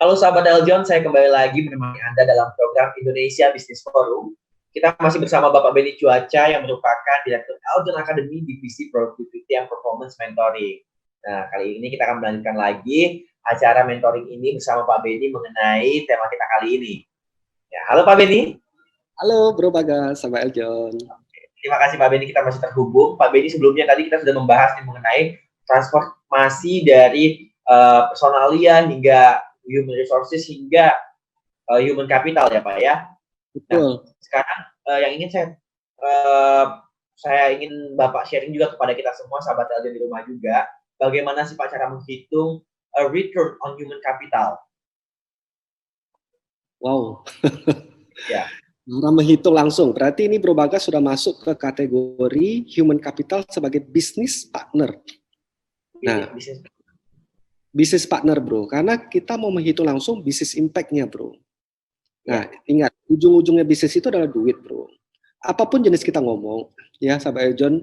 Halo sahabat Eljon, saya kembali lagi menemani Anda dalam program Indonesia Business Forum. Kita masih bersama Bapak Benny Cuaca yang merupakan Direktur Eljon Academy Divisi Productivity and Performance Mentoring. Nah, kali ini kita akan melanjutkan lagi acara mentoring ini bersama Pak Benny mengenai tema kita kali ini. Ya, halo Pak Benny. Halo Bro Bagas, sama Eljon. Terima kasih Pak Benny, kita masih terhubung. Pak Benny, sebelumnya tadi kita sudah membahas mengenai transformasi dari personalia hingga human resources hingga human capital ya Pak ya. Betul. Nah, sekarang yang ingin saya ingin Bapak sharing juga kepada kita semua sahabat Eljon di rumah juga, bagaimana sih Pak cara menghitung return on human capital? Wow. Ya. Cara menghitung langsung, berarti ini Bro Bagas sudah masuk ke kategori human capital sebagai business partner. Nah, business partner Bro, karena kita mau menghitung langsung business impact-nya Bro. Nah, ingat, ujung-ujungnya bisnis itu adalah duit Bro. Apapun jenis kita ngomong, ya sahabat Eljon,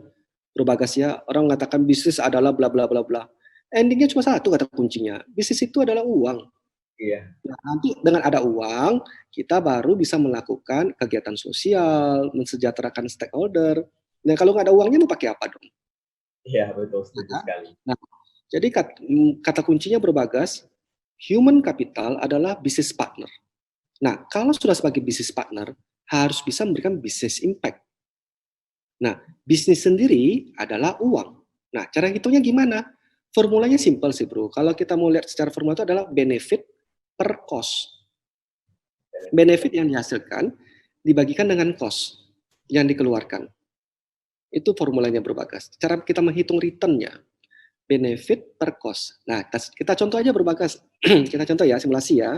Bro Bagas ya, orang mengatakan bisnis adalah bla bla bla bla. Endingnya cuma satu kata kuncinya, bisnis itu adalah uang. Iya. Nah, nanti dengan ada uang, kita baru bisa melakukan kegiatan sosial, mensejahterakan stakeholder. Nah, kalau nggak ada uangnya mau pakai apa dong? Iya, betul, setuju sekali. Nah, jadi kata kuncinya Bro Bagas, human capital adalah business partner. Nah, kalau sudah sebagai business partner, harus bisa memberikan business impact. Nah, bisnis sendiri adalah uang. Nah, cara hitungnya gimana? Formulanya simpel sih Bro. Kalau kita mau lihat secara formula itu adalah benefit per cost. Benefit yang dihasilkan dibagikan dengan cost yang dikeluarkan. Itu formulanya Bro Bagas. Cara kita menghitung return-nya. Benefit per cost. Nah, kita contoh aja Bro Bagas. Kita contoh ya, simulasi ya.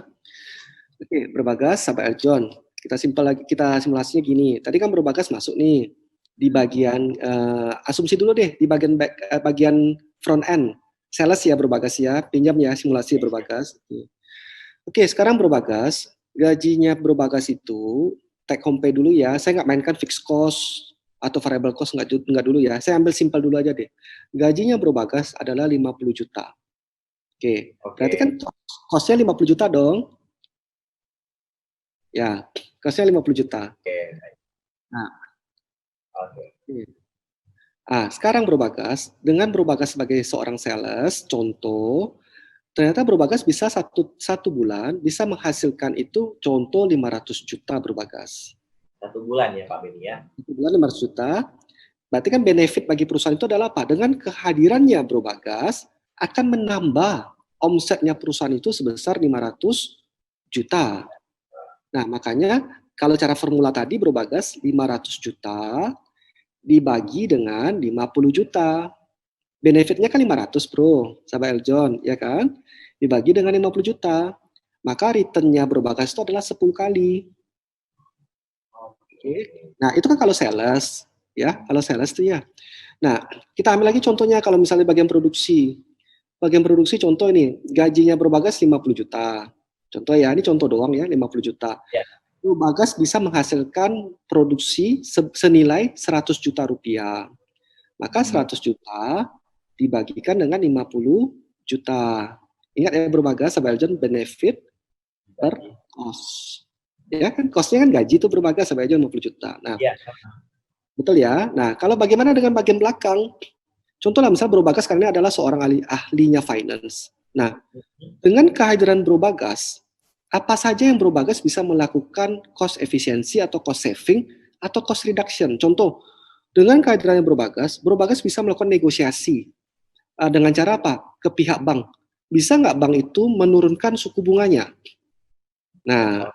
Oke, Bro Bagas sampai Eljon. Kita simpel lagi, kita simulasinya gini. Tadi kan Bro Bagas masuk nih di bagian asumsi dulu deh, di bagian front end. Sales ya Bro Bagas ya, pinjam ya simulasi Bro Bagas. Oke, sekarang Bro Bagas, gajinya Bro Bagas itu take home pay dulu ya. Saya nggak mainkan fixed cost atau variable cost nggak dulu ya. Saya ambil simpel dulu aja deh. Gajinya Bro Bagas adalah 50 juta. Oke. Berarti kan cost-nya 50 juta dong. Ya, cost-nya 50 juta. Nah, sekarang Bro Bagas, dengan Bro Bagas sebagai seorang sales, contoh, ternyata Bro Bagas bisa satu bulan bisa menghasilkan itu contoh 500 juta Bro Bagas. 1 bulan ya Pak Benny ya? 1 bulan 500 juta. Berarti kan benefit bagi perusahaan itu adalah apa? Dengan kehadirannya Bro Bagas akan menambah omsetnya perusahaan itu sebesar 500 juta. Nah, makanya kalau cara formula tadi Bro Bagas 500 juta dibagi dengan 50 juta. Benefitnya kan 500 Bro, sahabat Eljon, ya kan? Dibagi dengan 50 juta. Maka returnnya Bro Bagas itu adalah 10 kali. Oke. Nah, itu kan kalau sales, ya. Kalau sales itu ya. Nah, kita ambil lagi contohnya kalau misalnya bagian produksi. Bagian produksi contoh ini, gajinya Bro Bagas 50 juta. Contoh ya, ini contoh doang ya, 50 juta. Ya. Bro Bagas bisa menghasilkan produksi senilai 100 juta rupiah. Maka 100 juta dibagikan dengan 50 juta. Ingat ya Bro Bagas, sahabat Eljon, benefit per cost. Ya kan, cost-nya kan gaji itu Bro Bagas, sahabat Eljon 50 juta. Nah, ya. Betul ya. Nah, kalau bagaimana dengan bagian belakang? Contohnya misalnya Bro Bagas karena adalah seorang ahlinya finance. Nah, dengan kehadiran Bro Bagas, apa saja yang Bro Bagas bisa melakukan cost efisiensi atau cost saving atau cost reduction? Contoh, dengan kehadiran Bro Bagas bisa melakukan negosiasi dengan cara apa? Ke pihak bank. Bisa nggak bank itu menurunkan suku bunganya? Nah,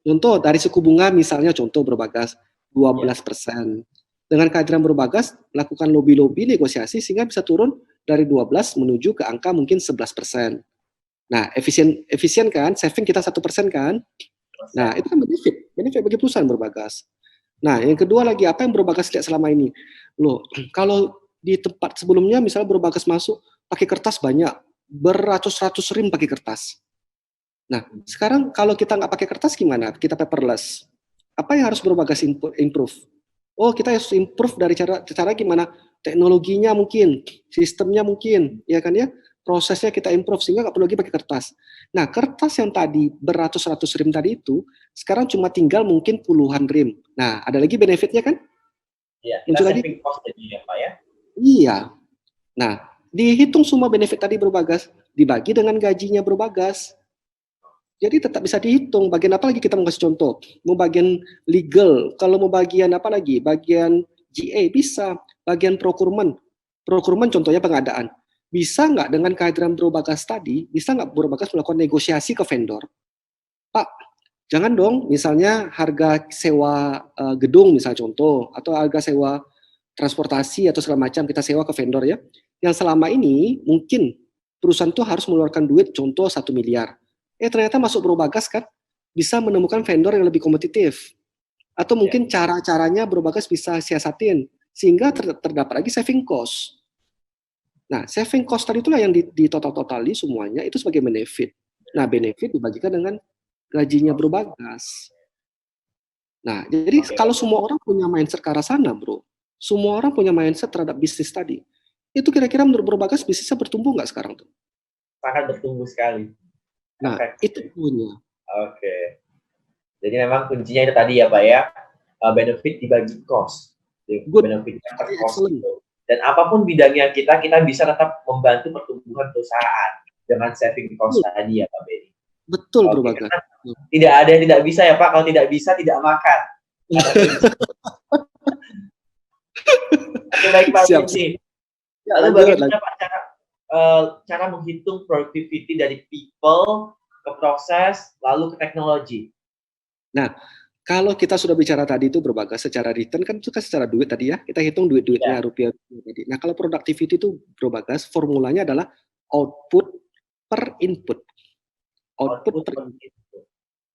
contoh dari suku bunga misalnya contoh Bro Bagas 12%. Dengan kehadiran Bro Bagas lakukan lobby-lobby negosiasi sehingga bisa turun dari 12 menuju ke angka mungkin 11%. Nah, efisien kan? Saving kita 1% kan? Nah, itu kan benefit bagi perusahaan Bro Bagas. Nah, yang kedua lagi, apa yang Bro Bagas lihat selama ini? Loh, kalau di tempat sebelumnya, misalnya Bro Bagas masuk, pakai kertas banyak, beratus-ratus rim pakai kertas. Nah, sekarang kalau kita nggak pakai kertas gimana? Kita paperless. Apa yang harus Bro Bagas improve? Oh, kita harus improve dari cara gimana? Teknologinya mungkin, sistemnya mungkin, ya kan ya? prosesnya kita improve sehingga nggak perlu lagi pakai kertas. Nah, kertas yang tadi beratus-ratus rim tadi itu sekarang cuma tinggal mungkin puluhan rim. Nah, ada lagi benefitnya kan? Iya, kita Muncul lagi. saving cost jadi ya Pak ya. Iya. Nah, dihitung semua benefit tadi Bro Bagas, dibagi dengan gajinya Bro Bagas. Jadi tetap bisa dihitung. Bagian apa lagi kita mau kasih contoh? Mau bagian legal, kalau mau bagian apa lagi? Bagian GA bisa, bagian procurement. Procurement contohnya pengadaan. Bisa nggak dengan kehadiran Bro Bagas tadi, bisa nggak Bro Bagas melakukan negosiasi ke vendor? Pak, jangan dong misalnya harga sewa gedung misalnya contoh, atau harga sewa transportasi atau segala macam kita sewa ke vendor ya. Yang selama ini mungkin perusahaan itu harus mengeluarkan duit contoh 1 miliar. Ternyata masuk Bro Bagas kan bisa menemukan vendor yang lebih kompetitif. Atau mungkin cara-caranya Bro Bagas bisa siasatin sehingga terdapat lagi saving cost. Nah, saving cost tadi itulah yang di total-totali semuanya itu sebagai benefit. Nah, benefit dibagikan dengan gajinya Bro Bagas. Nah, jadi kalau semua orang punya mindset ke arah sana, Bro, semua orang punya mindset terhadap bisnis tadi, itu kira-kira menurut Bro Bagas bisnisnya bertumbuh nggak sekarang tuh? Sangat bertumbuh sekali. Nah, itu punya. Oke. Jadi memang kuncinya itu tadi ya Pak ya, benefit dibagi cost. Benefit per cost itu. Dan apapun bidangnya kita bisa tetap membantu pertumbuhan perusahaan dengan saving cost tadi ya Pak Benny. Betul Bro Bagas. Tidak ada yang tidak bisa ya Pak, kalau tidak bisa tidak makan. Oke, baik Pak Benny. Lalu bagaimana Pak cara menghitung productivity dari people ke proses lalu ke teknologi? Nah, kalau kita sudah bicara tadi itu Bro Bagas secara return kan itu kan secara duit tadi ya, kita hitung duit-duitnya rupiah tadi. Nah, kalau productivity itu Bro Bagas formulanya adalah output per input. Output per input.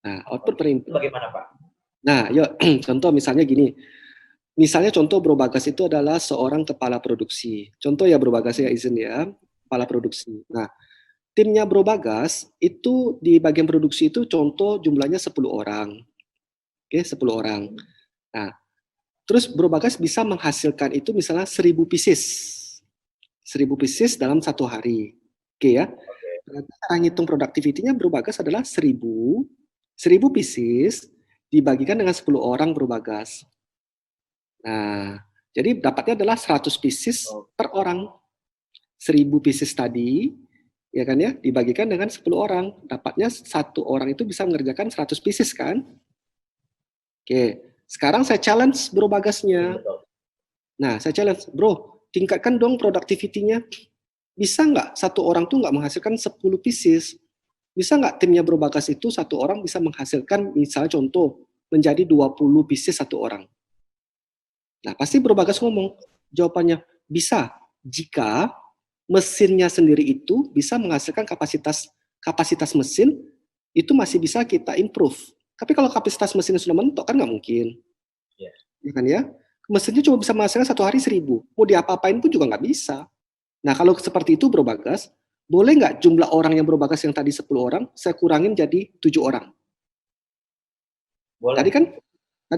Nah, output per input. Bagaimana Pak? Nah, yuk contoh misalnya gini. Misalnya contoh Bro Bagas itu adalah seorang kepala produksi. Contoh ya Bro Bagas ya izin ya, kepala produksi. Nah, timnya Bro Bagas itu di bagian produksi itu contoh jumlahnya 10 orang. Oke, 10 orang. Nah, terus Bro Bagas bisa menghasilkan itu misalnya 1000 pieces. 1000 pieces dalam 1 hari. Oke ya. Cara ngitung productivity-nya Bro Bagas adalah 1000 pieces dibagikan dengan 10 orang Bro Bagas. Nah, jadi dapatnya adalah 100 pieces per orang. 1000 pieces tadi, ya kan ya, dibagikan dengan 10 orang. Dapatnya satu orang itu bisa mengerjakan 100 pieces kan? Oke, sekarang saya challenge Bro Bagasnya. Nah, saya challenge, Bro, tingkatkan dong productivity-nya. Bisa nggak satu orang tuh nggak menghasilkan 10 pieces? Bisa nggak timnya Bro Bagas itu satu orang bisa menghasilkan misalnya contoh menjadi 20 pieces satu orang? Nah, pasti Bro Bagas ngomong, jawabannya bisa jika mesinnya sendiri itu bisa menghasilkan kapasitas mesin itu masih bisa kita improve. Tapi kalau kapasitas mesinnya sudah mentok kan nggak mungkin. Ya kan ya? Mesinnya cuma bisa menghasilkan 1 hari 1000. Mau diapa-apain pun juga nggak bisa. Nah, kalau seperti itu Bro Bagas, boleh nggak jumlah orang yang Bro Bagas yang tadi 10 orang, saya kurangin jadi 7 orang? Boleh. Tadi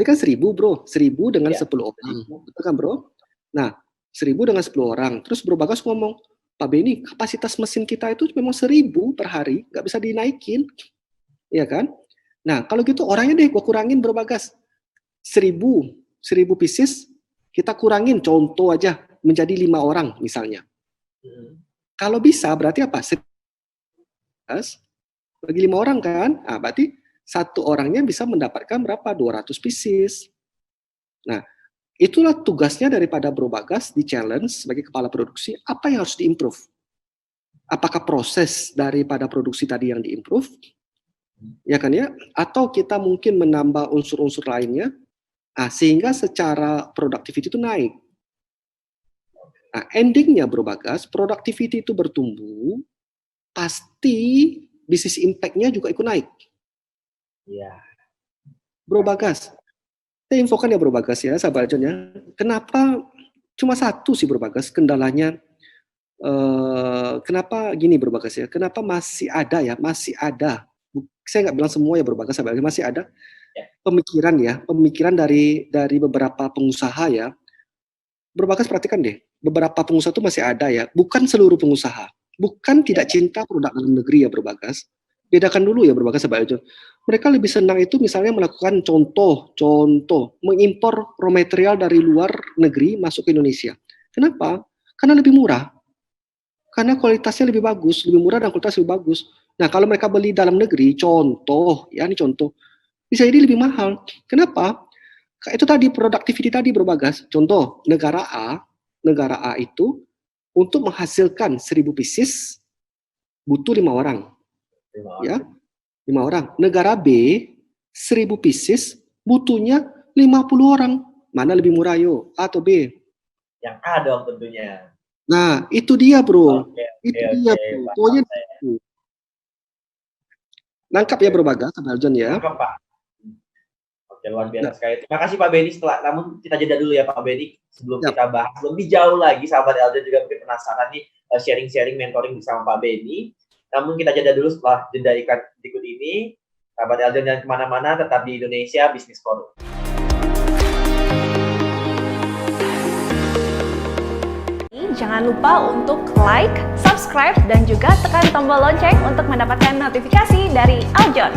kan 1000 Bro, 1000 dengan 10 orang. Betul kan Bro? Nah, 1000 dengan 10 orang. Terus Bro Bagas ngomong, Pak Benny, kapasitas mesin kita itu memang 1000 per hari, nggak bisa dinaikin. Iya kan? Nah, kalau gitu orangnya deh gue kurangin Bro Bagas. 1000 pieces, kita kurangin contoh aja menjadi 5 orang misalnya. Kalau bisa berarti apa? Bagi 5 orang kan? Nah, berarti satu orangnya bisa mendapatkan berapa? 200 pieces. Nah, itulah tugasnya daripada Bro Bagas di challenge sebagai kepala produksi, apa yang harus diimprove? Apakah proses daripada produksi tadi yang diimprove? Ya kan ya? Atau kita mungkin menambah unsur-unsur lainnya, sehingga secara productivity itu naik. Nah, endingnya Bro Bagas, productivity itu bertumbuh, pasti bisnis impact-nya juga ikut naik. Iya. Bro Bagas, saya infokan ya Bro Bagas ya, sahabat John ya. Kenapa cuma satu sih Bro Bagas kendalanya? Kenapa gini Bro Bagas ya? Kenapa masih ada ya? Masih ada. Saya nggak bilang semua ya Bro Bagas, sahabat, masih ada pemikiran dari beberapa pengusaha ya. Bro Bagas perhatikan deh, beberapa pengusaha itu masih ada ya, bukan seluruh pengusaha. bukan tidak cinta produk dalam negeri ya Bro Bagas. Bedakan dulu ya Bro Bagas sama Eljon. Mereka lebih senang itu misalnya melakukan contoh, mengimpor raw material dari luar negeri masuk ke Indonesia. Kenapa? Karena lebih murah. Karena kualitasnya lebih bagus, lebih murah dan kualitas lebih bagus. Nah, kalau mereka beli dalam negeri, contoh, bisa jadi lebih mahal. Kenapa? Itu tadi productivity tadi Bro Bagas. Contoh, negara A itu untuk menghasilkan 1.000 pieces butuh 5 orang. 5 orang. Negara B 1.000 pieces butuhnya 50 orang. Mana lebih murah yo? A atau B? Yang A dong tentunya. Nah, itu dia Bro. Dia Bro. Pokoknya nangkap ya Bro Bagas sama Eljon ya. Nangkap Pak. Oke, luar biasa sekali. Terima kasih Pak Benny. Namun kita jeda dulu ya Pak Benny sebelum kita bahas lebih jauh lagi. Sahabat Eljon juga mungkin penasaran nih sharing-sharing mentoring bersama Pak Benny. Namun kita jeda dulu setelah jeda ikan berikut ini. Sahabat Eljon jangan kemana-mana, tetap di Indonesia Business Forum. Jangan lupa untuk like, subscribe, dan juga tekan tombol lonceng untuk mendapatkan notifikasi dari Eljon.